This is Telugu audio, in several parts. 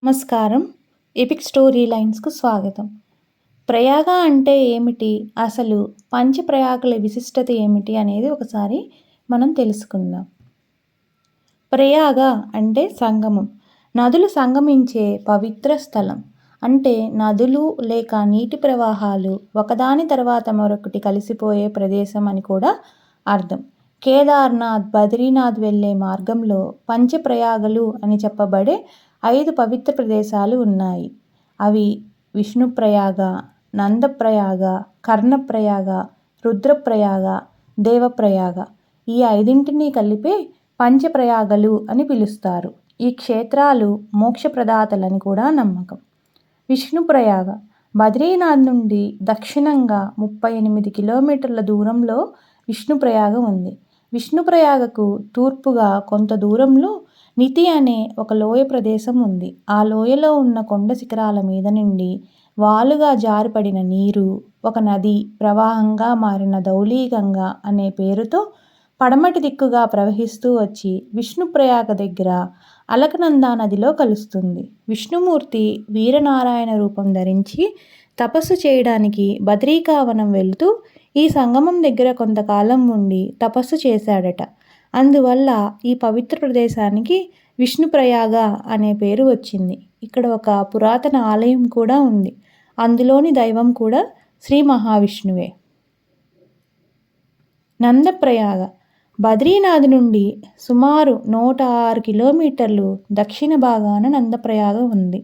నమస్కారం. ఎపిక్ స్టోరీ లైన్స్‌కు స్వాగతం. ప్రయాగ అంటే ఏమిటి? అసలు పంచప్రయాగల విశిష్టత ఏమిటి? అనేది ఒకసారి మనం తెలుసుకుందాం. ప్రయాగ అంటే సంగమం. నదులు సంగమించే పవిత్ర స్థలం. అంటే నదులు లేక నీటి ప్రవాహాలు ఒకదాని తర్వాత మరొకటి కలిసిపోయే ప్రదేశం అని కూడా అర్థం. కేదార్నాథ్, బద్రీనాథ్ వెళ్ళే మార్గంలో పంచప్రయాగలు అని చెప్పబడే 5 పవిత్ర ప్రదేశాలు ఉన్నాయి. అవి విష్ణుప్రయాగ, నందప్రయాగ, కర్ణప్రయాగ, రుద్రప్రయాగ, దేవప్రయాగ. ఈ 5ంటిని కలిపే పంచప్రయాగలు అని పిలుస్తారు. ఈ క్షేత్రాలు మోక్షప్రదాతలని కూడా నమ్మకం. విష్ణుప్రయాగ బద్రీనాథ్ నుండి దక్షిణంగా 38 కిలోమీటర్ల దూరంలో విష్ణుప్రయాగ ఉంది. విష్ణుప్రయాగకు తూర్పుగా కొంత దూరంలో నితి అనే ఒక లోయ ప్రదేశం ఉంది. ఆ లోయలో ఉన్న కొండ శిఖరాల మీద నుండి వాలుగా జారిపడిన నీరు ఒక నది ప్రవాహంగా మారిన ధౌలీగంగ అనే పేరుతో పడమటి దిక్కుగా ప్రవహిస్తూ వచ్చి విష్ణుప్రయాగ దగ్గర అలకనందా నదిలో కలుస్తుంది. విష్ణుమూర్తి వీరనారాయణ రూపం ధరించి తపస్సు చేయడానికి బద్రీకావనం వెళుతూ ఈ సంగమం దగ్గర కొంతకాలం ఉండి తపస్సు చేశాడట. అందువల్ల ఈ పవిత్ర ప్రదేశానికి విష్ణుప్రయాగ అనే పేరు వచ్చింది. ఇక్కడ ఒక పురాతన ఆలయం కూడా ఉంది. అందులోని దైవం కూడా శ్రీ మహావిష్ణువే. నందప్రయాగ బద్రీనాథ్ నుండి సుమారు 106 కిలోమీటర్లు దక్షిణ భాగాన నందప్రయాగ ఉంది.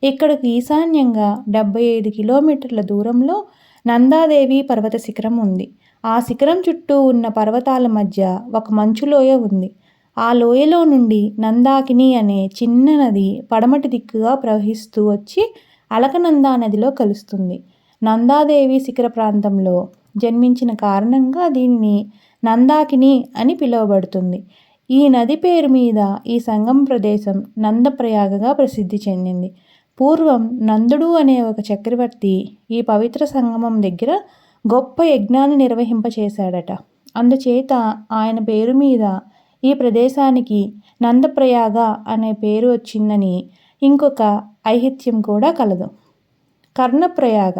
ఇక్కడికి ఈశాన్యంగా 75 కిలోమీటర్ల దూరంలో నందాదేవి పర్వత శిఖరం ఉంది. ఆ శిఖరం చుట్టూ ఉన్న పర్వతాల మధ్య ఒక మంచులోయ ఉంది. ఆ లోయలో నుండి నందాకిని అనే చిన్న నది పడమటి దిక్కుగా ప్రవహిస్తూ వచ్చి అలకనందా నదిలో కలుస్తుంది. నందాదేవి శిఖర ప్రాంతంలో జన్మించిన కారణంగా దీనిని నందాకిని అని పిలువబడుతుంది. ఈ నది పేరు మీద ఈ సంగమ ప్రదేశం నందప్రయాగగా ప్రసిద్ధి చెందింది. పూర్వం నందుడు అనే ఒక చక్రవర్తి ఈ పవిత్ర సంగమం దగ్గర గొప్ప యజ్ఞాన్ని నిర్వహింపచేశాడట. అందుచేత ఆయన పేరు మీద ఈ ప్రదేశానికి నందప్రయాగ అనే పేరు వచ్చిందని ఇంకొక ఐహిత్యం కూడా కలదు. కర్ణప్రయాగ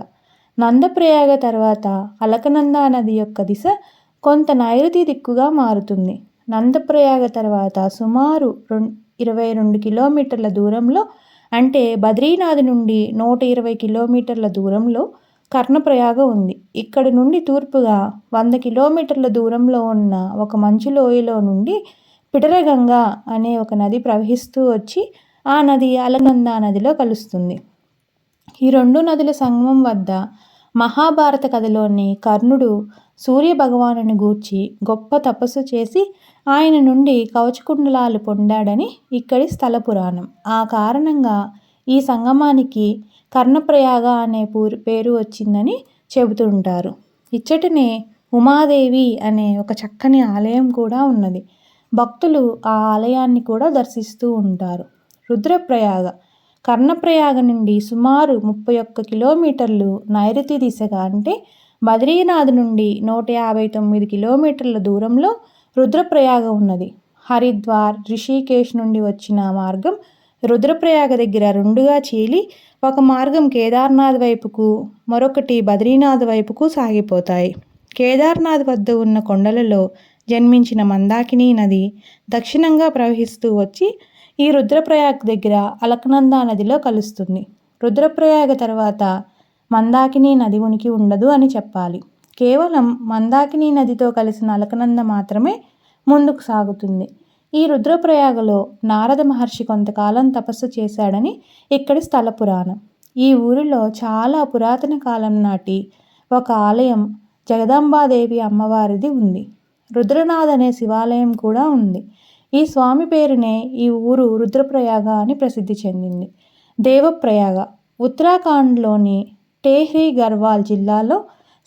నందప్రయాగ తర్వాత అలకనందా నది యొక్క దిశ కొంత నైరుతి దిక్కుగా మారుతుంది. నందప్రయాగ తర్వాత సుమారు 22 కిలోమీటర్ల దూరంలో అంటే బద్రీనాథ్ నుండి 120 కిలోమీటర్ల దూరంలో కర్ణప్రయాగ ఉంది. ఇక్కడి నుండి తూర్పుగా 100 కిలోమీటర్ల దూరంలో ఉన్న ఒక మంచు లోయలో నుండి పిటరగంగ అనే ఒక నది ప్రవహిస్తూ వచ్చి ఆ నది అలకనందా నదిలో కలుస్తుంది. ఈ 2 నదుల సంగమం వద్ద మహాభారత కథలోని కర్ణుడు సూర్యభగవానుని గూర్చి గొప్ప తపస్సు చేసి ఆయన నుండి కవచకుండలాలు పొందాడని ఇక్కడి స్థల పురాణం. ఆ కారణంగా ఈ సంగమానికి కర్ణప్రయాగ అనే పేరు వచ్చిందని చెబుతుంటారు. ఇచ్చటనే ఉమాదేవి అనే ఒక చక్కని ఆలయం కూడా ఉన్నది. భక్తులు ఆ ఆలయాన్ని కూడా దర్శిస్తూ ఉంటారు. రుద్రప్రయాగ కర్ణప్రయాగ నుండి సుమారు 31 కిలోమీటర్లు నైరుతి దిశగా అంటే బద్రీనాథ్ నుండి 159 కిలోమీటర్ల దూరంలో రుద్రప్రయాగ ఉన్నది. హరిద్వార్, రిషికేశ్ నుండి వచ్చిన మార్గం రుద్రప్రయాగ దగ్గర 2గా చీలి ఒక మార్గం కేదార్నాథ్ వైపుకు, మరొకటి బద్రీనాథ్ వైపుకు సాగిపోతాయి. కేదార్నాథ్ వద్ద ఉన్న కొండలలో జన్మించిన మందాకిని నది దక్షిణంగా ప్రవహిస్తూ వచ్చి ఈ రుద్రప్రయాగ దగ్గర అలకనందా నదిలో కలుస్తుంది. రుద్రప్రయాగ తర్వాత మందాకిని నది ఉనికి ఉండదు అని చెప్పాలి. కేవలం మందాకిని నదితో కలిసిన అలకనంద మాత్రమే ముందుకు సాగుతుంది. ఈ రుద్రప్రయాగలో నారద మహర్షి కొంతకాలం తపస్సు చేశాడని ఇక్కడి స్థల పురాణం. ఈ ఊరిలో చాలా పురాతన కాలం నాటి ఒక ఆలయం జగదాంబాదేవి అమ్మవారిది ఉంది. రుద్రనాథ్ అనే శివాలయం కూడా ఉంది. ఈ స్వామి పేరునే ఈ ఊరు రుద్రప్రయాగ అని ప్రసిద్ధి చెందింది. దేవప్రయాగ ఉత్తరాఖండ్లోని టెహ్రీ గర్వాల్ జిల్లాలో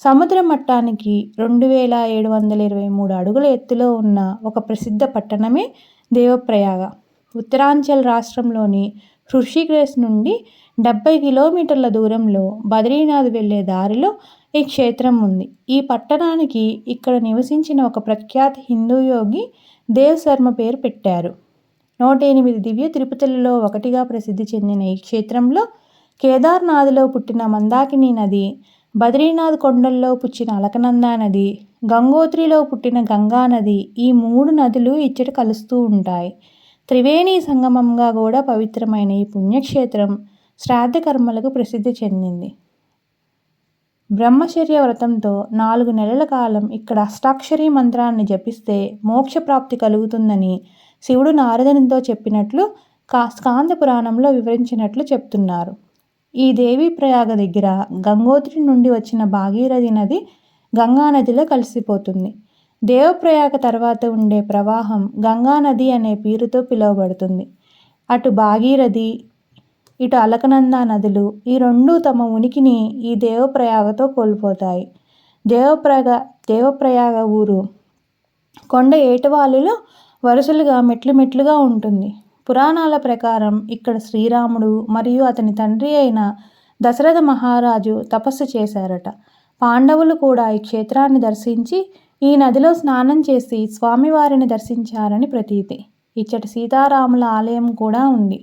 సముద్ర మట్టానికి 2723 అడుగుల ఎత్తులో ఉన్న ఒక ప్రసిద్ధ పట్టణమే దేవప్రయాగ. ఉత్తరాంచల్ రాష్ట్రంలోని హృషికేశ్ నుండి 70 కిలోమీటర్ల దూరంలో బద్రీనాథ్ వెళ్ళే దారిలో ఈ క్షేత్రం ఉంది. ఈ పట్టణానికి ఇక్కడ నివసించిన ఒక ప్రఖ్యాత హిందూ యోగి దేవ్ శర్మ పేరు పెట్టారు. 108 దివ్య తిరుపతులలో ఒకటిగా ప్రసిద్ధి చెందిన ఈ క్షేత్రంలో కేదార్నాథ్లో పుట్టిన మందాకిని నది, బద్రీనాథ్ కొండల్లో పుచ్చిన అలకనందా నది, గంగోత్రిలో పుట్టిన గంగా నది, ఈ 3 నదులు ఇచ్చట కలుస్తూ ఉంటాయి. త్రివేణి సంగమంగా కూడా పవిత్రమైన ఈ పుణ్యక్షేత్రం శ్రాద్ధ కర్మలకు ప్రసిద్ధి చెందింది. బ్రహ్మచర్య వ్రతంతో 4 నెలల కాలం ఇక్కడ అష్టాక్షరీ మంత్రాన్ని జపిస్తే మోక్షప్రాప్తి కలుగుతుందని శివుడు నారదునితో చెప్పినట్లు స్కాంద పురాణంలో వివరించినట్లు చెప్తున్నారు. ఈ దేవీ ప్రయాగ దగ్గర గంగోత్రి నుండి వచ్చిన భాగీరథి నది గంగా నదిలో కలిసిపోతుంది. దేవప్రయాగ తర్వాత ఉండే ప్రవాహం గంగా నది అనే పేరుతో పిలువబడుతుంది. అటు భాగీరథి, ఇటు అలకనందా నదులు ఈ రెండూ తమ ఉనికిని ఈ దేవప్రయాగతో కోల్పోతాయి. దేవప్రయాగ ఊరు కొండ ఏటవాలులో వరుసలుగా మెట్లుగా ఉంటుంది. పురాణాల ప్రకారం ఇక్కడ శ్రీరాముడు మరియు అతని తండ్రి అయిన దశరథ మహారాజు తపస్సు చేశారట. పాండవులు కూడా ఈ క్షేత్రాన్ని దర్శించి ఈ నదిలో స్నానం చేసి స్వామివారిని దర్శించారని ప్రతీతి. ఇచ్చట సీతారాముల ఆలయం కూడా ఉంది.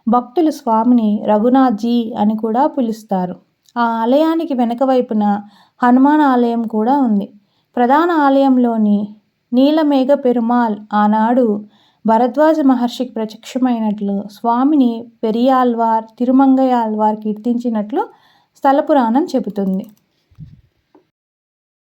భక్తులు స్వామిని రఘునాథ్జీ అని కూడా పిలుస్తారు. ఆ ఆలయానికి వెనక వైపున హనుమాన్ ఆలయం కూడా ఉంది. ప్రధాన ఆలయంలోని నీలమేఘ పెరుమాళ్ ఆనాడు భరద్వాజ మహర్షికి ప్రత్యక్షమైనట్లు స్వామిని పెరియాళ్వార్, తిరుమంగయాళ్వార్ కీర్తించినట్లు స్థల పురాణం చెబుతుంది.